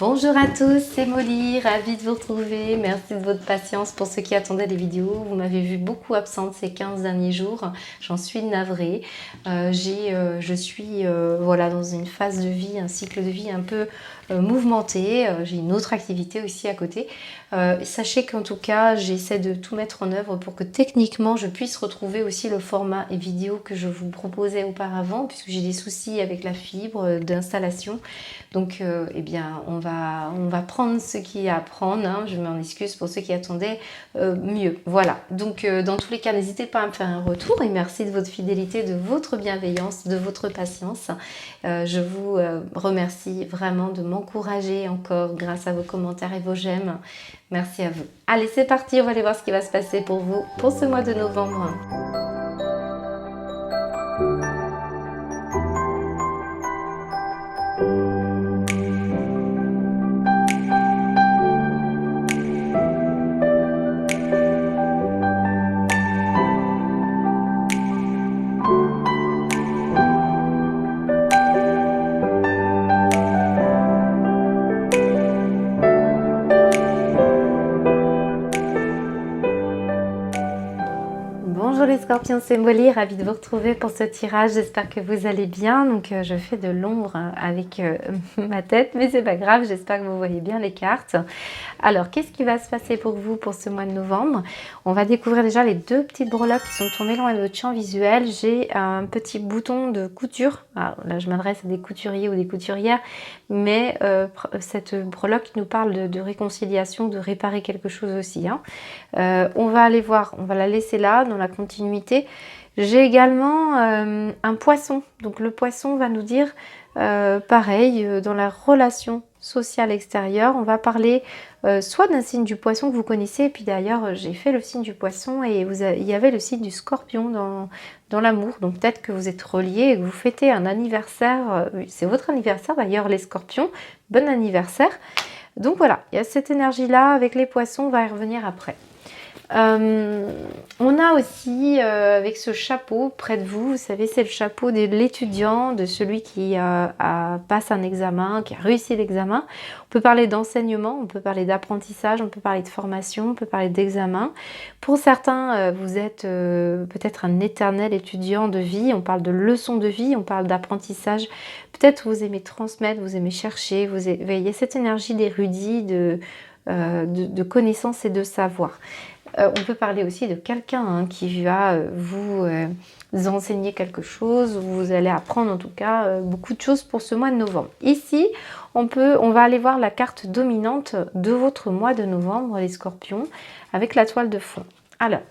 Bonjour à tous, c'est Molly, ravie de vous retrouver. Merci de votre patience pour ceux qui attendaient les vidéos. Vous m'avez vu beaucoup absente ces 15 derniers jours. J'en suis navrée. Je suis voilà, dans une phase de vie, un cycle de vie un peu mouvementé. J'ai une autre activité aussi à côté. Sachez qu'en tout cas, j'essaie de tout mettre en œuvre pour que techniquement, je puisse retrouver aussi le format et vidéo que je vous proposais auparavant, puisque j'ai des soucis avec la fibre d'installation. Donc, eh bien, on va prendre ce qu'il y a à prendre. Hein. Je m'en excuse pour ceux qui attendaient mieux. Voilà. Donc, dans tous les cas, n'hésitez pas à me faire un retour et merci de votre fidélité, de votre bienveillance, de votre patience. Je vous remercie vraiment de m'encourager encore grâce à vos commentaires et vos j'aime. Merci à vous. Allez, c'est parti. On va aller voir ce qui va se passer pour vous pour ce mois de novembre. Bonjour les scorpions, c'est Molly, ravie de vous retrouver pour ce tirage, j'espère que vous allez bien. Donc je fais de l'ombre avec ma tête, mais c'est pas grave, j'espère que vous voyez bien les cartes. Alors, qu'est-ce qui va se passer pour vous pour ce mois de novembre? On va découvrir déjà les deux petites breloques qui sont tombées loin de votre champ visuel. J'ai un petit bouton de couture, alors là je m'adresse à des couturiers ou des couturières, mais cette breloque nous parle de réconciliation, de réparer quelque chose aussi. Hein. On va aller voir, on va la laisser là, dans la continuité. J'ai également un poisson. Donc le poisson va nous dire, pareil, dans la relation sociale extérieure, on va parler soit d'un signe du poisson que vous connaissez, et puis d'ailleurs j'ai fait le signe du poisson et il y avait le signe du scorpion dans l'amour. Donc peut-être que vous êtes reliés et que vous fêtez un anniversaire, c'est votre anniversaire d'ailleurs les scorpions, bon anniversaire. Donc voilà, il y a cette énergie-là avec les poissons, on va y revenir après. On a aussi avec ce chapeau près de vous, vous savez c'est le chapeau de l'étudiant, de celui qui passe un examen, qui a réussi l'examen. On peut parler d'enseignement, on peut parler d'apprentissage, on peut parler de formation, on peut parler d'examen. Pour certains, vous êtes peut-être un éternel étudiant de vie, on parle de leçons de vie, on parle d'apprentissage. Peut-être vous aimez transmettre, vous aimez chercher, vous avez cette énergie d'érudit, de connaissance et de savoir. On peut parler aussi de quelqu'un qui va vous enseigner quelque chose, ou vous allez apprendre en tout cas beaucoup de choses pour ce mois de novembre. Ici, on va aller voir la carte dominante de votre mois de novembre, les scorpions, avec la toile de fond. Alors,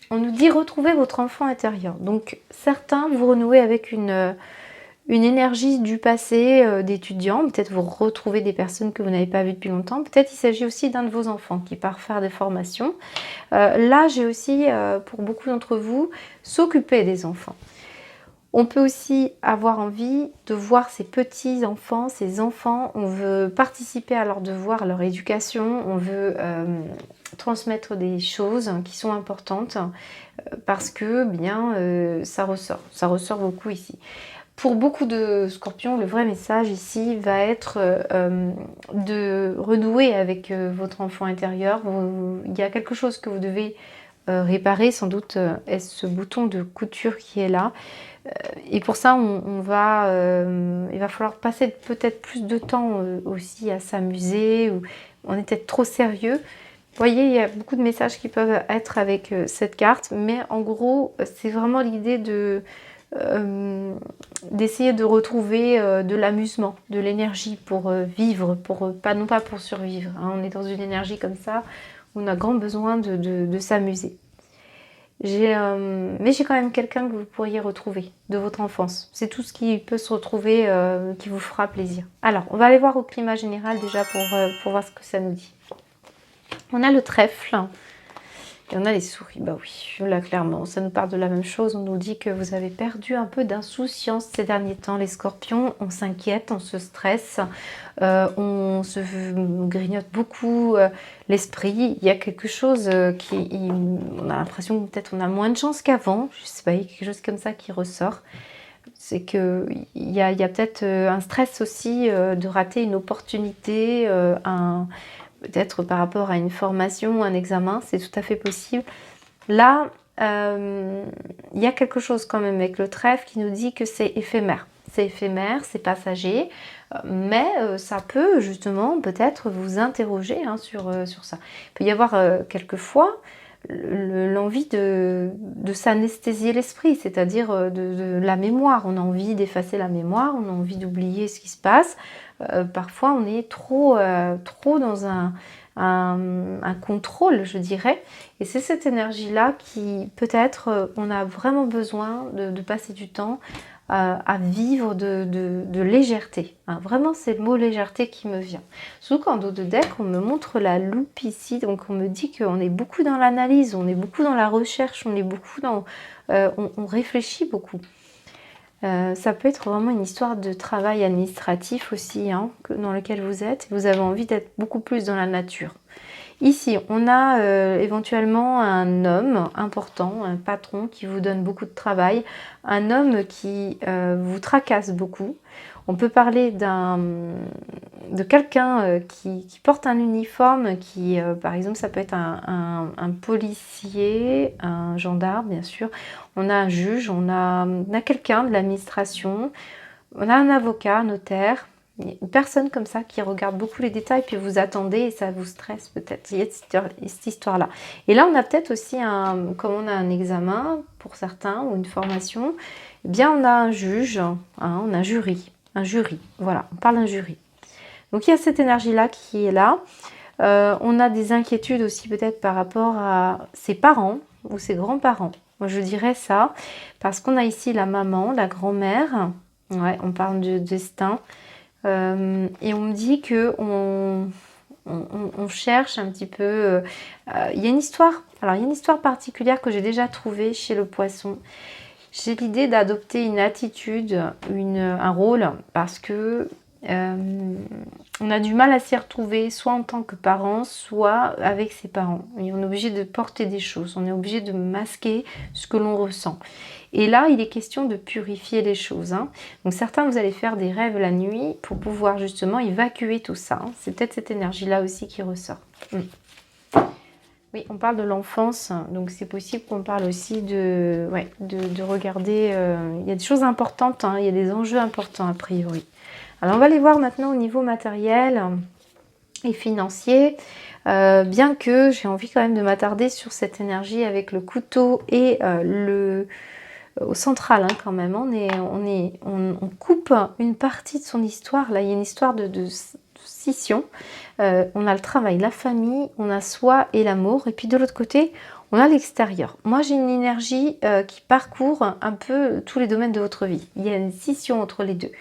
on nous dit retrouver votre enfant intérieur. Donc, certains, vous renouez avec une énergie du passé d'étudiant, peut-être vous retrouvez des personnes que vous n'avez pas vues depuis longtemps, peut-être il s'agit aussi d'un de vos enfants qui part faire des formations. Là, j'ai aussi, pour beaucoup d'entre vous, s'occuper des enfants. On peut aussi avoir envie de voir ces petits-enfants, ces enfants, on veut participer à leurs devoirs, à leur éducation, on veut transmettre des choses qui sont importantes parce que bien ça ressort beaucoup ici. Pour beaucoup de scorpions, le vrai message ici va être de renouer avec votre enfant intérieur. Il y a quelque chose que vous devez réparer, sans doute est-ce ce bouton de couture qui est là. Et pour ça, il va falloir passer peut-être plus de temps aussi à s'amuser. On est peut-être trop sérieux. Vous voyez, il y a beaucoup de messages qui peuvent être avec cette carte. Mais en gros, c'est vraiment l'idée d'essayer de retrouver de l'amusement, de l'énergie pour vivre, non pas pour survivre. Hein. On est dans une énergie comme ça, où on a grand besoin de s'amuser. Mais j'ai quand même quelqu'un que vous pourriez retrouver de votre enfance. C'est tout ce qui peut se retrouver, qui vous fera plaisir. Alors, on va aller voir au climat général déjà pour voir ce que ça nous dit. On a le trèfle. Et on a les souris, bah oui, là clairement, ça nous parle de la même chose. On nous dit que vous avez perdu un peu d'insouciance ces derniers temps, les scorpions. On s'inquiète, on se stresse, on se grignote beaucoup l'esprit. Il y a quelque chose on a l'impression que peut-être on a moins de chance qu'avant. Je sais pas, il y a quelque chose comme ça qui ressort. c'est qu'il y a peut-être un stress aussi de rater une opportunité, peut-être par rapport à une formation, un examen, c'est tout à fait possible. Là, il y a quelque chose quand même avec le trèfle qui nous dit que c'est éphémère. C'est éphémère, c'est passager, mais ça peut justement peut-être vous interroger sur ça. Il peut y avoir quelquefois l'envie de s'anesthésier l'esprit, c'est-à-dire de la mémoire. On a envie d'effacer la mémoire, on a envie d'oublier ce qui se passe. Parfois, on est trop dans un contrôle, je dirais. Et c'est cette énergie-là qui, peut-être, on a vraiment besoin de passer du temps à vivre de légèreté. Hein. Vraiment, c'est le mot légèreté qui me vient. Surtout qu'en dos de deck, on me montre la loupe ici, donc on me dit qu'on est beaucoup dans l'analyse, on est beaucoup dans la recherche, on est beaucoup dans... on réfléchit beaucoup. Ça peut être vraiment une histoire de travail administratif aussi, hein, dans lequel vous êtes. Vous avez envie d'être beaucoup plus dans la nature. Ici, on a éventuellement un homme important, un patron qui vous donne beaucoup de travail, un homme qui vous tracasse beaucoup. On peut parler de quelqu'un qui porte un uniforme, qui, par exemple, ça peut être un policier, un gendarme, bien sûr. On a un juge, on a quelqu'un de l'administration, on a un avocat, un notaire. Une personne comme ça qui regarde beaucoup les détails, puis vous attendez et ça vous stresse peut-être. Il y a cette histoire-là. Et là, on a peut-être aussi, comme on a un examen pour certains ou une formation, eh bien on a un juge, hein, on a un jury. Voilà, on parle d'un jury. Donc il y a cette énergie-là qui est là. On a des inquiétudes aussi peut-être par rapport à ses parents ou ses grands-parents. Moi, je dirais ça, parce qu'on a ici la maman, la grand-mère. Ouais, on parle de destin. Et on me dit que on cherche un petit peu. Il y a une histoire. Alors, il y a une histoire particulière que j'ai déjà trouvée chez le poisson. J'ai l'idée d'adopter une attitude, un rôle, parce que on a du mal à s'y retrouver, soit en tant que parent, soit avec ses parents. Et on est obligé de porter des choses, on est obligé de masquer ce que l'on ressent. Et là, il est question de purifier les choses. Hein. Donc certains, vous allez faire des rêves la nuit pour pouvoir justement évacuer tout ça. Hein. C'est peut-être cette énergie-là aussi qui ressort. Oui, on parle de l'enfance, donc c'est possible qu'on parle aussi de regarder... il y a des choses importantes, hein, il y a des enjeux importants a priori. Alors on va les voir maintenant au niveau matériel et financier. Bien que j'ai envie quand même de m'attarder sur cette énergie avec le couteau et au central, hein, quand même. On coupe une partie de son histoire. Là, il y a une histoire de scission. On a le travail, la famille, on a soi et l'amour. Et puis de l'autre côté, on a l'extérieur. Moi, j'ai une énergie qui parcourt un peu tous les domaines de votre vie. Il y a une scission entre les deux.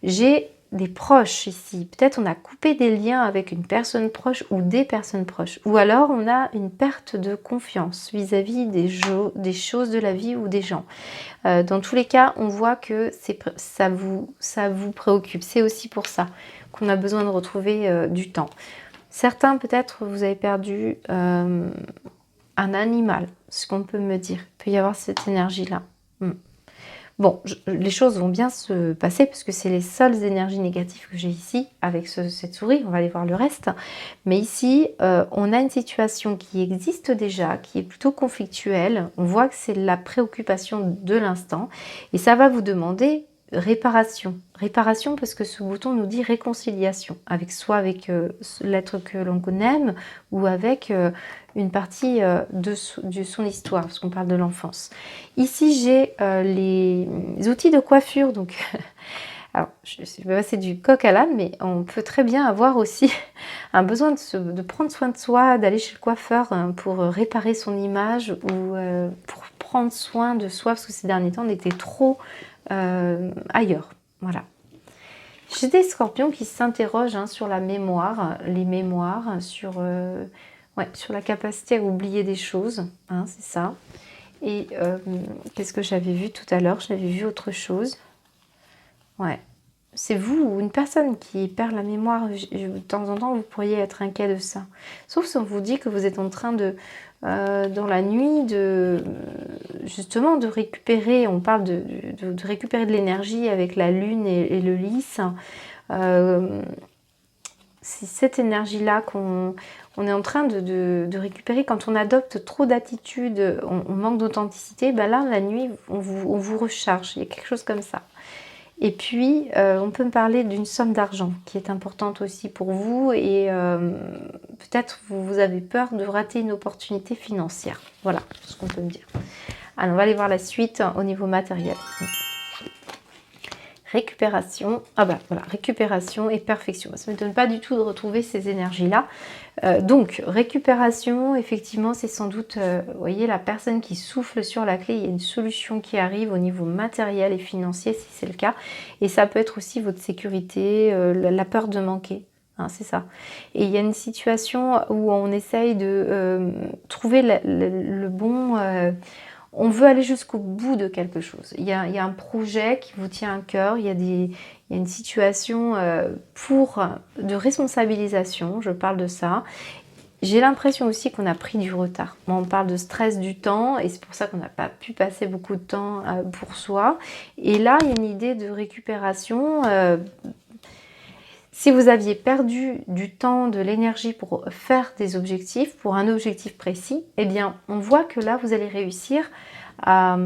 J'ai des proches ici. Peut-être on a coupé des liens avec une personne proche ou des personnes proches. Ou alors on a une perte de confiance vis-à-vis des choses de la vie ou des gens. Dans tous les cas, on voit que ça vous préoccupe. C'est aussi pour ça qu'on a besoin de retrouver du temps. Certains, peut-être, vous avez perdu un animal, ce qu'on peut me dire. Il peut y avoir cette énergie-là. Bon, les choses vont bien se passer parce que c'est les seules énergies négatives que j'ai ici avec cette souris. On va aller voir le reste. Mais ici, on a une situation qui existe déjà, qui est plutôt conflictuelle. On voit que c'est la préoccupation de l'instant. Et ça va vous demander réparation. Réparation parce que ce bouton nous dit réconciliation. Avec soit avec l'être que l'on aime ou avec une partie de son histoire, parce qu'on parle de l'enfance. Ici, j'ai les outils de coiffure. Donc, alors, je vais passer du coq à l'âne, mais on peut très bien avoir aussi un besoin de prendre soin de soi, d'aller chez le coiffeur pour réparer son image ou pour prendre soin de soi, parce que ces derniers temps, on était trop ailleurs. Voilà. J'ai des scorpions qui s'interrogent sur la mémoire, les mémoires, sur la capacité à oublier des choses, hein, c'est ça. Et qu'est-ce que j'avais vu tout à l'heure? J'avais vu autre chose. Ouais. C'est vous ou une personne qui perd la mémoire. De temps en temps, vous pourriez être inquiet de ça. Sauf si on vous dit que vous êtes en train de, dans la nuit, justement de récupérer, on parle de récupérer de l'énergie avec la lune et le lys. C'est cette énergie-là qu'on est en train de récupérer. Quand on adopte trop d'attitudes, on manque d'authenticité, ben là, la nuit, on vous recharge. Il y a quelque chose comme ça. Et puis, on peut me parler d'une somme d'argent qui est importante aussi pour vous et peut-être vous avez peur de rater une opportunité financière. Voilà ce qu'on peut me dire. Alors, on va aller voir la suite au niveau matériel. Récupération, voilà, récupération et perfection. Ça ne m'étonne pas du tout de retrouver ces énergies-là. Donc, récupération, effectivement, c'est sans doute, vous voyez, la personne qui souffle sur la clé. Il y a une solution qui arrive au niveau matériel et financier, si c'est le cas. Et ça peut être aussi votre sécurité, la peur de manquer. Hein, c'est ça. Et il y a une situation où on essaye de trouver le bon... on veut aller jusqu'au bout de quelque chose. Il y a un projet qui vous tient à cœur, il y a une situation de responsabilisation, je parle de ça. J'ai l'impression aussi qu'on a pris du retard. On parle de stress du temps et c'est pour ça qu'on n'a pas pu passer beaucoup de temps pour soi. Et là, il y a une idée de récupération. Si vous aviez perdu du temps, de l'énergie pour faire des objectifs, pour un objectif précis, eh bien, on voit que là, vous allez réussir à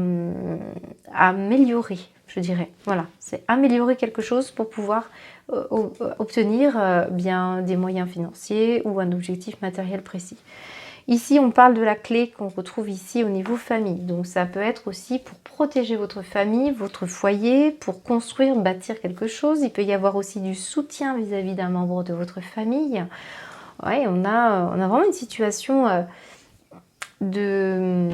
améliorer, je dirais. Voilà, c'est améliorer quelque chose pour pouvoir obtenir bien des moyens financiers ou un objectif matériel précis. Ici, on parle de la clé qu'on retrouve ici au niveau famille. Donc, ça peut être aussi pour protéger votre famille, votre foyer, pour construire, bâtir quelque chose. Il peut y avoir aussi du soutien vis-à-vis d'un membre de votre famille. Ouais, on a vraiment une situation de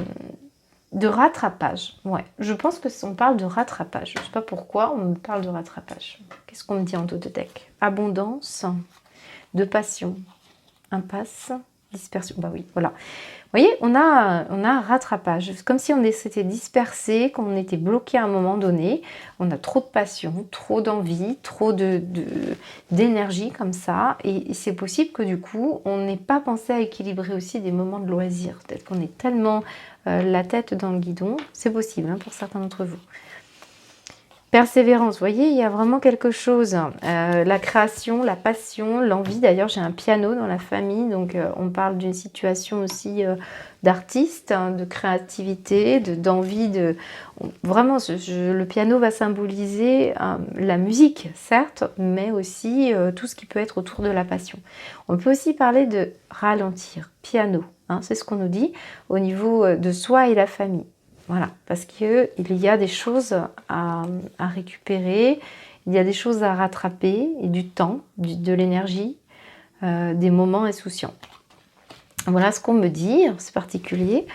rattrapage. Ouais, je pense qu'on parle de rattrapage. Je ne sais pas pourquoi on me parle de rattrapage. Qu'est-ce qu'on me dit en dos de deck? Abondance, de passion, impasse, dispersion. Bah oui, voilà. Vous voyez, on a un rattrapage. C'est comme si on s'était dispersé, qu'on était bloqué à un moment donné. On a trop de passion, trop d'envie, trop d'énergie comme ça. Et c'est possible que du coup, on n'ait pas pensé à équilibrer aussi des moments de loisirs. Peut-être qu'on est tellement la tête dans le guidon. C'est possible hein, pour certains d'entre vous. Persévérance, vous voyez, il y a vraiment quelque chose. La création, la passion, l'envie. D'ailleurs, j'ai un piano dans la famille, donc on parle d'une situation aussi d'artiste, hein, de créativité, d'envie. Vraiment, le piano va symboliser la musique, certes, mais aussi tout ce qui peut être autour de la passion. On peut aussi parler de ralentir, piano. Hein, c'est ce qu'on nous dit au niveau de soi et la famille. Voilà, parce qu'il y a des choses à récupérer, il y a des choses à rattraper, et du temps, de l'énergie, des moments insouciants. Voilà ce qu'on me dit, c'est particulier.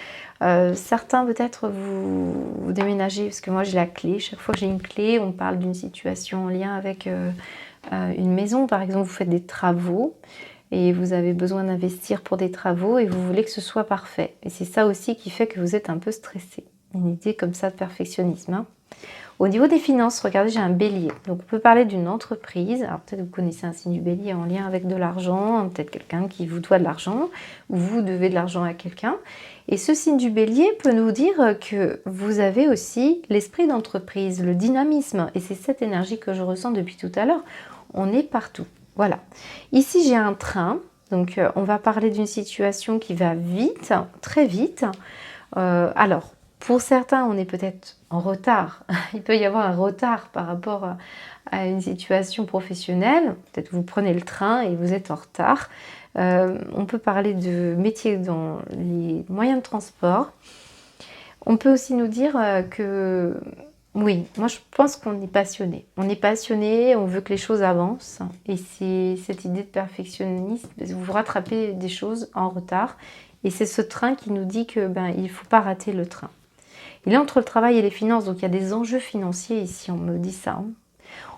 Certains peut-être vous déménagez, parce que moi j'ai la clé. Chaque fois que j'ai une clé, on parle d'une situation en lien avec une maison. Par exemple, vous faites des travaux et vous avez besoin d'investir pour des travaux et vous voulez que ce soit parfait. Et c'est ça aussi qui fait que vous êtes un peu stressé. Une idée comme ça de perfectionnisme. Hein. Au niveau des finances, regardez, j'ai un bélier. Donc, on peut parler d'une entreprise. Alors, peut-être que vous connaissez un signe du bélier en lien avec de l'argent. Peut-être quelqu'un qui vous doit de l'argent ou vous devez de l'argent à quelqu'un. Et ce signe du bélier peut nous dire que vous avez aussi l'esprit d'entreprise, le dynamisme. Et c'est cette énergie que je ressens depuis tout à l'heure. On est partout. Voilà. Ici, j'ai un train. Donc, on va parler d'une situation qui va vite, très vite. Alors, pour certains, on est peut-être en retard. Il peut y avoir un retard par rapport à une situation professionnelle. Peut-être vous prenez le train et vous êtes en retard. On peut parler de métiers dans les moyens de transport. On peut aussi nous dire que, oui, moi je pense qu'on est passionné. On est passionné, on veut que les choses avancent. Et c'est cette idée de perfectionnisme. Vous rattrapez des choses en retard. Et c'est ce train qui nous dit que il ne faut pas rater le train. Il est entre le travail et les finances, donc il y a des enjeux financiers ici, on me dit ça.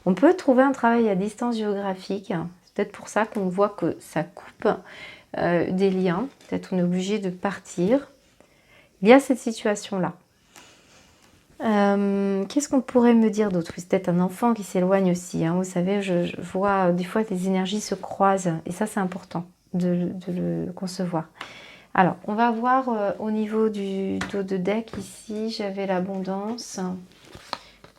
On peut trouver un travail à distance géographique, c'est peut-être pour ça qu'on voit que ça coupe des liens, peut-être on est obligé de partir. Il y a cette situation-là. Qu'est-ce qu'on pourrait me dire d'autre? C'est peut-être un enfant qui s'éloigne aussi, hein. Vous savez, je vois des fois des énergies se croisent, et ça c'est important de le concevoir. Alors, on va voir au niveau du dos de deck ici, j'avais l'abondance,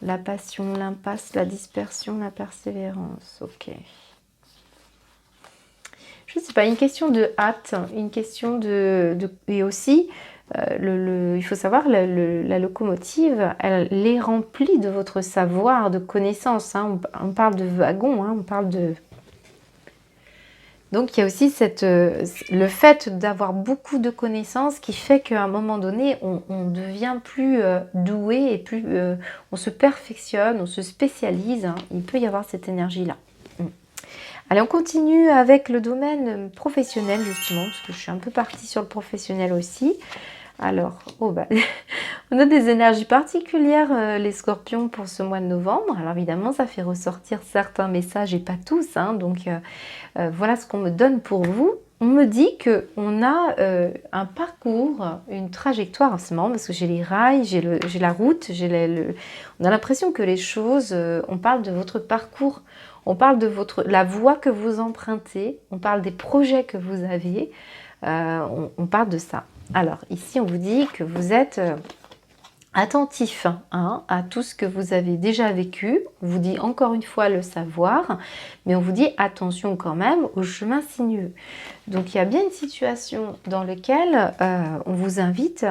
la passion, l'impasse, la dispersion, la persévérance. Ok. Je ne sais pas, une question de hâte, une question et aussi, il faut savoir, la locomotive, elle est remplie de votre savoir, de connaissances. Hein. On parle de wagon, hein, on parle de... Donc, il y a aussi le fait d'avoir beaucoup de connaissances qui fait qu'à un moment donné, on devient plus doué et plus on se perfectionne, on se spécialise. Hein. Il peut y avoir cette énergie-là. Allez, on continue avec le domaine professionnel, justement, parce que je suis un peu partie sur le professionnel aussi. Alors, on a des énergies particulières, les scorpions, pour ce mois de novembre. Alors, évidemment, ça fait ressortir certains messages et pas tous. Hein, donc, voilà ce qu'on me donne pour vous. On me dit qu'on a un parcours, une trajectoire. C'est marrant parce que j'ai les rails, j'ai la route, on a l'impression que les choses, on parle de votre parcours, on parle de la voie que vous empruntez, on parle des projets que vous avez, on parle de ça. Alors ici, on vous dit que vous êtes attentif hein, à tout ce que vous avez déjà vécu. On vous dit encore une fois le savoir, mais on vous dit attention quand même au chemin sinueux. Donc il y a bien une situation dans laquelle on vous invite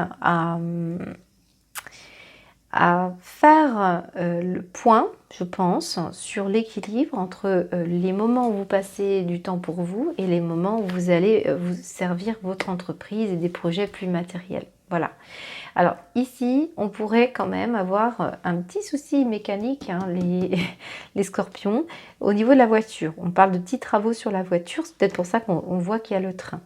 à faire le point, je pense, sur l'équilibre entre les moments où vous passez du temps pour vous et les moments où vous allez vous servir votre entreprise et des projets plus matériels. Voilà. Alors ici, on pourrait quand même avoir un petit souci mécanique, hein, les scorpions, au niveau de la voiture. On parle de petits travaux sur la voiture, c'est peut-être pour ça qu'on voit qu'il y a le train.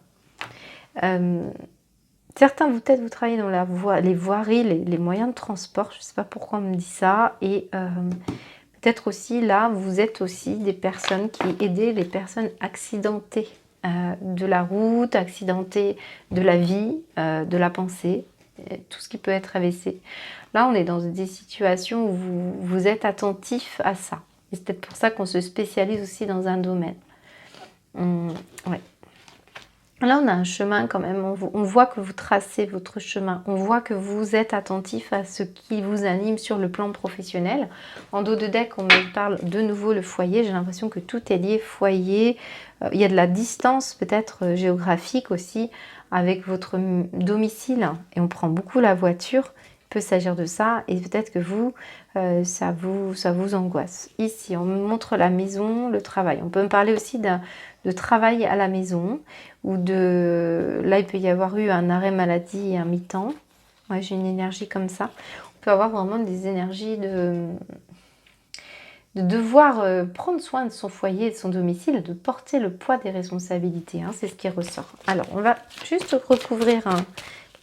Certains, peut-être, vous travaillez dans les voiries, les moyens de transport. Je ne sais pas pourquoi on me dit ça. Et peut-être aussi, là, vous êtes aussi des personnes qui aident les personnes accidentées de la route, accidentées de la vie, de la pensée, tout ce qui peut être AVC. Là, on est dans des situations où vous êtes attentif à ça. Et c'est peut-être pour ça qu'on se spécialise aussi dans un domaine. Ouais. Là, on a un chemin quand même, on voit que vous tracez votre chemin, on voit que vous êtes attentif à ce qui vous anime sur le plan professionnel. En dos de deck, on me parle de nouveau le foyer, j'ai l'impression que tout est lié, foyer, il y a de la distance peut-être géographique aussi avec votre domicile et on prend beaucoup la voiture. Il peut s'agir de ça et peut-être que vous, ça vous angoisse. Ici, on me montre la maison, le travail. On peut me parler aussi de travail à la maison ou là, il peut y avoir eu un arrêt maladie et un mi-temps. Ouais, j'ai une énergie comme ça. On peut avoir vraiment des énergies de devoir prendre soin de son foyer et de son domicile, de porter le poids des responsabilités. Hein, c'est ce qui ressort. Alors, on va juste recouvrir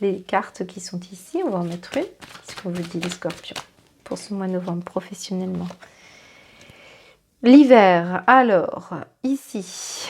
les cartes qui sont ici. On va en mettre une. Ce qu'on vous dit, les scorpions, pour ce mois de novembre, professionnellement. L'hiver, alors, ici,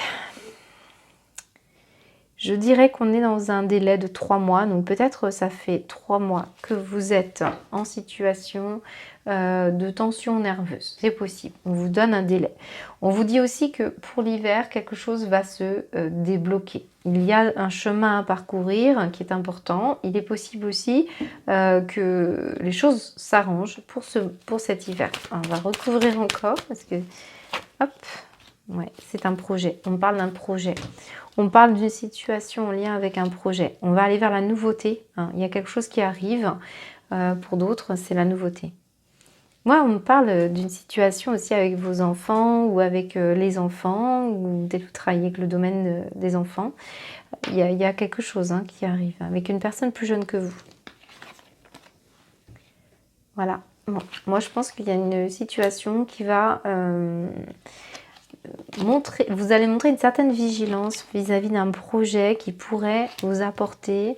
je dirais qu'on est dans un délai de 3 mois. Donc peut-être ça fait 3 mois que vous êtes en situation de tension nerveuse. C'est possible. On vous donne un délai. On vous dit aussi que pour l'hiver, quelque chose va se débloquer. Il y a un chemin à parcourir qui est important. Il est possible aussi que les choses s'arrangent pour cet hiver. On va recouvrir encore parce que... Hop, ouais, c'est un projet. On parle d'un projet. On parle d'une situation en lien avec un projet. On va aller vers la nouveauté. Hein. Il y a quelque chose qui arrive. Pour d'autres, c'est la nouveauté. Moi, on me parle d'une situation aussi avec vos enfants ou avec les enfants, ou peut-être vous travaillez avec le domaine des enfants. Il y a quelque chose hein, qui arrive avec une personne plus jeune que vous. Voilà. Bon. Moi, je pense qu'il y a une situation qui va... vous allez montrer une certaine vigilance vis-à-vis d'un projet qui pourrait vous apporter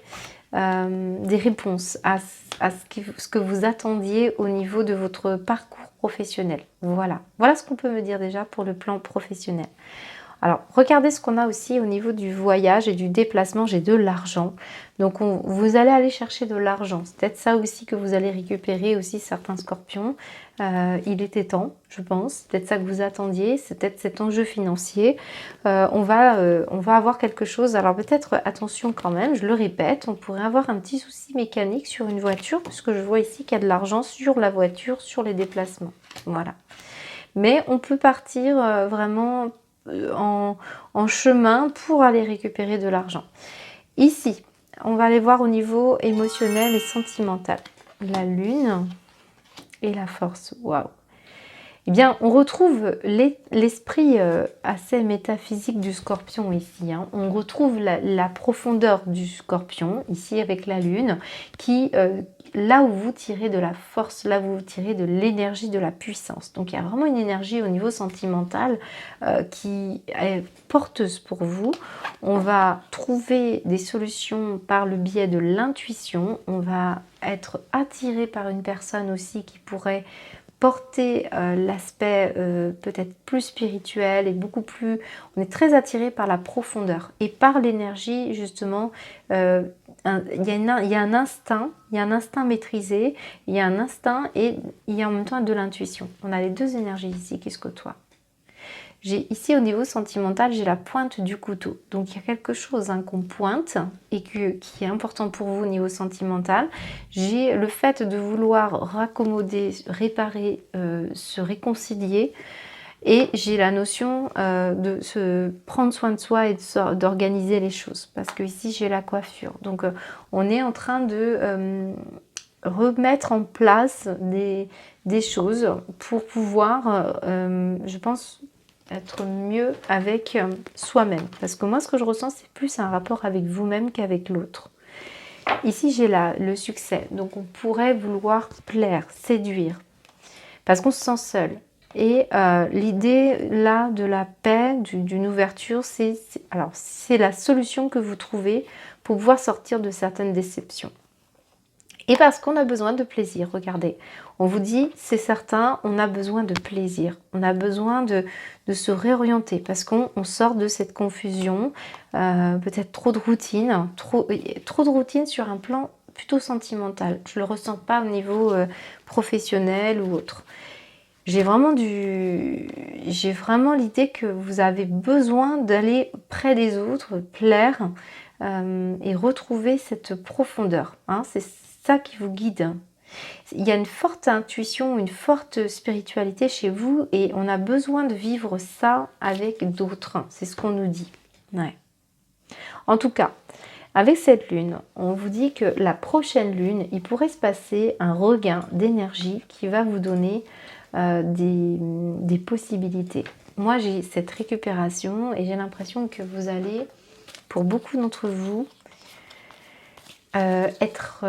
des réponses à ce que vous attendiez au niveau de votre parcours professionnel. Voilà ce qu'on peut me dire déjà pour le plan professionnel. Alors, regardez ce qu'on a aussi au niveau du voyage et du déplacement. J'ai de l'argent. Donc, vous allez aller chercher de l'argent. C'est peut-être ça aussi que vous allez récupérer aussi certains scorpions. Il était temps, je pense. C'est peut-être ça que vous attendiez. C'est peut-être cet enjeu financier. On va avoir quelque chose. Alors, peut-être, attention quand même, je le répète, on pourrait avoir un petit souci mécanique sur une voiture, puisque je vois ici qu'il y a de l'argent sur la voiture, sur les déplacements. Voilà. Mais on peut partir vraiment en chemin pour aller récupérer de l'argent. Ici, on va aller voir au niveau émotionnel et sentimental. La lune et la force. Waouh! Eh bien, on retrouve l'esprit assez métaphysique du scorpion ici. Hein. On retrouve la profondeur du scorpion ici avec la lune qui, là où vous tirez de la force, là où vous tirez de l'énergie, de la puissance. Donc, il y a vraiment une énergie au niveau sentimental qui est porteuse pour vous. On va trouver des solutions par le biais de l'intuition. On va être attiré par une personne aussi qui pourrait porter l'aspect peut-être plus spirituel et beaucoup plus... On est très attiré par la profondeur et par l'énergie justement. Il y a un instinct maîtrisé, il y a un instinct et il y a en même temps de l'intuition. On a les deux énergies ici qui se côtoient. J'ai ici au niveau sentimental, j'ai la pointe du couteau. Donc il y a quelque chose qu'on pointe et qui est important pour vous au niveau sentimental. J'ai le fait de vouloir raccommoder, réparer, se réconcilier. Et j'ai la notion de se prendre soin de soi et d'organiser les choses. Parce que ici j'ai la coiffure. Donc on est en train de remettre en place des choses pour pouvoir, je pense, être mieux avec soi-même. Parce que moi, ce que je ressens, c'est plus un rapport avec vous-même qu'avec l'autre. Ici, j'ai le succès. Donc, on pourrait vouloir plaire, séduire. Parce qu'on se sent seul. Et l'idée, là, de la paix, d'une ouverture, c'est la solution que vous trouvez pour pouvoir sortir de certaines déceptions. Et parce qu'on a besoin de plaisir, regardez, on vous dit, c'est certain, on a besoin de plaisir, on a besoin de se réorienter parce qu'on sort de cette confusion, peut-être trop de routine, trop de routine sur un plan plutôt sentimental. Je ne le ressens pas au niveau professionnel ou autre. J'ai vraiment l'idée que vous avez besoin d'aller près des autres, plaire et retrouver cette profondeur. Hein, c'est ça qui vous guide. Il y a une forte intuition, une forte spiritualité chez vous et on a besoin de vivre ça avec d'autres. C'est ce qu'on nous dit. Ouais. En tout cas, avec cette lune, on vous dit que la prochaine lune, il pourrait se passer un regain d'énergie qui va vous donner des possibilités. Moi, j'ai cette récupération et j'ai l'impression que vous allez, pour beaucoup d'entre vous, être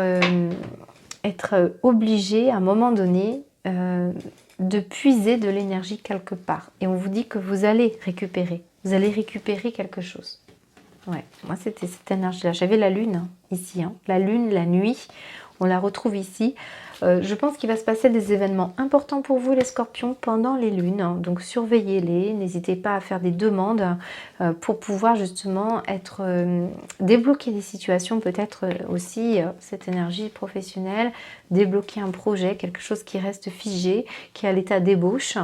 obligé à un moment donné de puiser de l'énergie quelque part. Et on vous dit que vous allez récupérer quelque chose. Ouais, moi c'était cette énergie-là. J'avais la lune ici, la lune, la nuit, on la retrouve ici. Je pense qu'il va se passer des événements importants pour vous les scorpions pendant les lunes, donc surveillez-les, n'hésitez pas à faire des demandes pour pouvoir justement débloquer des situations, peut-être aussi cette énergie professionnelle, débloquer un projet, quelque chose qui reste figé, qui est à l'état d'ébauche.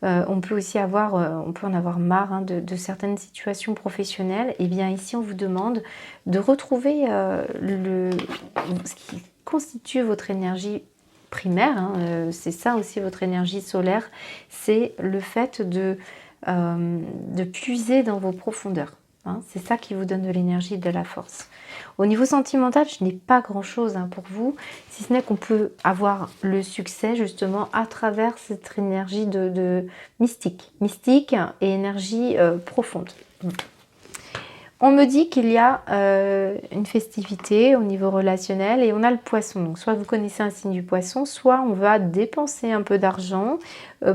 On peut aussi on peut en avoir marre de certaines situations professionnelles. Et bien ici on vous demande de retrouver ce qui constitue votre énergie primaire, c'est ça aussi votre énergie solaire, c'est le fait de puiser dans vos profondeurs. C'est ça qui vous donne de l'énergie et de la force. Au niveau sentimental, je n'ai pas grand-chose pour vous, si ce n'est qu'on peut avoir le succès justement à travers cette énergie de mystique et énergie profonde. On me dit qu'il y a une festivité au niveau relationnel et on a le poisson. Donc soit vous connaissez un signe du poisson, soit on va dépenser un peu d'argent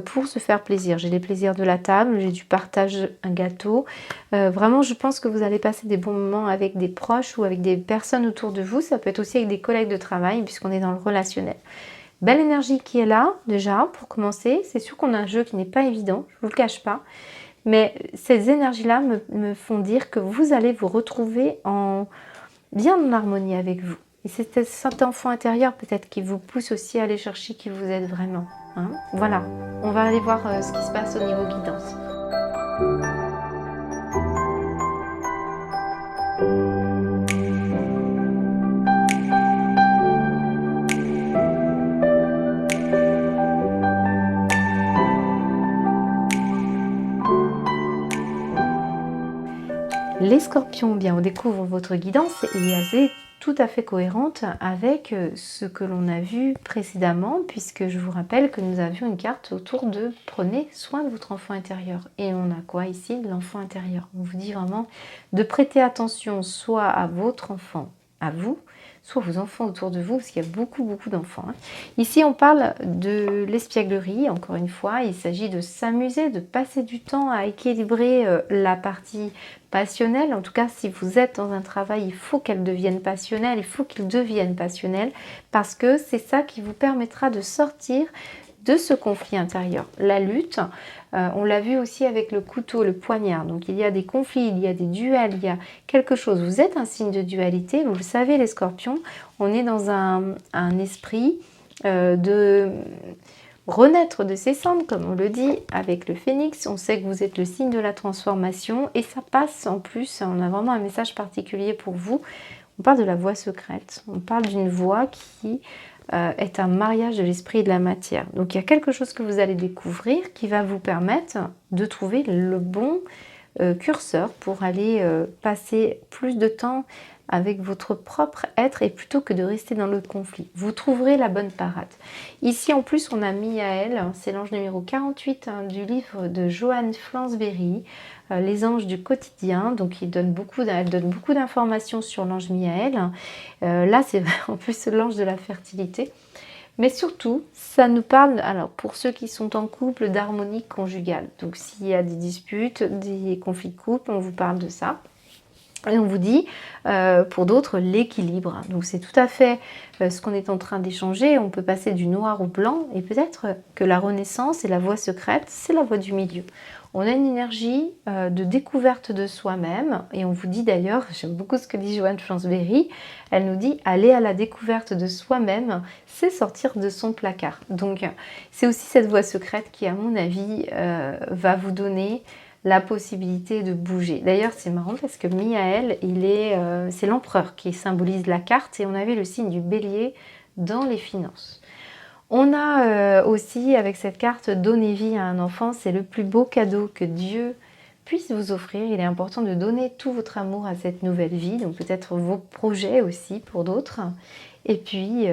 pour se faire plaisir. J'ai les plaisirs de la table, j'ai du partage, un gâteau. Vraiment, je pense que vous allez passer des bons moments avec des proches ou avec des personnes autour de vous. Ça peut être aussi avec des collègues de travail puisqu'on est dans le relationnel. Belle énergie qui est là déjà pour commencer. C'est sûr qu'on a un jeu qui n'est pas évident, je ne vous le cache pas. Mais ces énergies-là me font dire que vous allez vous retrouver bien en harmonie avec vous. Et c'est cet enfant intérieur peut-être qui vous pousse aussi à aller chercher qui vous êtes vraiment. Hein. Voilà, on va aller voir ce qui se passe au niveau guidance. Les scorpions, bien, on découvre votre guidance et elle est tout à fait cohérente avec ce que l'on a vu précédemment, puisque je vous rappelle que nous avions une carte autour de prenez soin de votre enfant intérieur. Et on a quoi ici? L'enfant intérieur. On vous dit vraiment de prêter attention soit à votre enfant, à vous, soit vos enfants autour de vous, parce qu'il y a beaucoup d'enfants. Hein. Ici, on parle de l'espièglerie, encore une fois, il s'agit de s'amuser, de passer du temps à équilibrer la partie passionnelle. En tout cas, si vous êtes dans un travail, il faut qu'elle devienne passionnelle, il faut qu'il devienne passionnel, parce que c'est ça qui vous permettra de sortir de ce conflit intérieur. La lutte, on l'a vu aussi avec le couteau, le poignard. Donc il y a des conflits, il y a des duels, il y a quelque chose. Vous êtes un signe de dualité, vous le savez les scorpions, on est dans un esprit de renaître de ses cendres, comme on le dit avec le phénix. On sait que vous êtes le signe de la transformation et ça passe en plus, on a vraiment un message particulier pour vous. On parle de la voie secrète, on parle d'une voie qui est un mariage de l'esprit et de la matière. Donc il y a quelque chose que vous allez découvrir qui va vous permettre de trouver le bon curseur pour aller passer plus de temps avec votre propre être et plutôt que de rester dans le conflit. Vous trouverez la bonne parade. Ici en plus on a Miaël, c'est l'ange numéro 48 hein, du livre de Johann Flansberry, Les anges du quotidien, donc elle donne beaucoup d'informations sur l'ange Miaël. Là c'est en plus l'ange de la fertilité. Mais surtout, ça nous parle, alors pour ceux qui sont en couple, d'harmonie conjugale. Donc s'il y a des disputes, des conflits de couple, on vous parle de ça. Et on vous dit, pour d'autres, l'équilibre. Donc c'est tout à fait ce qu'on est en train d'échanger. On peut passer du noir au blanc et peut-être que la renaissance et la voie secrète, c'est la voie du milieu. On a une énergie de découverte de soi-même et on vous dit d'ailleurs, j'aime beaucoup ce que dit Johann Flansberry, elle nous dit aller à la découverte de soi-même, c'est sortir de son placard. Donc c'est aussi cette voie secrète qui, à mon avis, va vous donner la possibilité de bouger. D'ailleurs, c'est marrant parce que Miaël, c'est l'empereur qui symbolise la carte et on avait le signe du bélier dans les finances. On a aussi avec cette carte donner vie à un enfant, c'est le plus beau cadeau que Dieu puisse vous offrir. Il est important de donner tout votre amour à cette nouvelle vie, donc peut-être vos projets aussi pour d'autres. Et puis,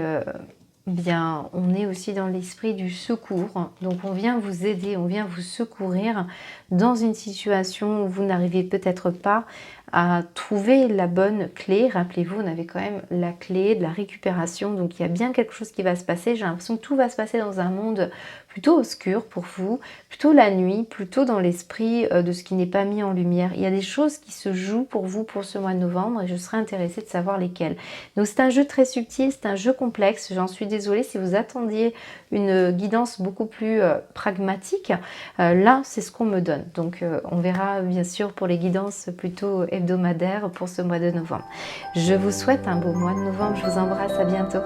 bien, on est aussi dans l'esprit du secours, donc on vient vous aider, on vient vous secourir dans une situation où vous n'arrivez peut-être pas à trouver la bonne clé. Rappelez-vous, on avait quand même la clé de la récupération, donc il y a bien quelque chose qui va se passer. J'ai l'impression que tout va se passer dans un monde plutôt obscur pour vous, plutôt la nuit, plutôt dans l'esprit de ce qui n'est pas mis en lumière. Il y a des choses qui se jouent pour vous pour ce mois de novembre et je serais intéressée de savoir lesquelles. Donc c'est un jeu très subtil, c'est un jeu complexe, j'en suis désolée si vous attendiez une guidance beaucoup plus pragmatique. Là, c'est ce qu'on me donne. Donc on verra bien sûr pour les guidances plutôt hebdomadaires pour ce mois de novembre. Je vous souhaite un beau mois de novembre, je vous embrasse, à bientôt.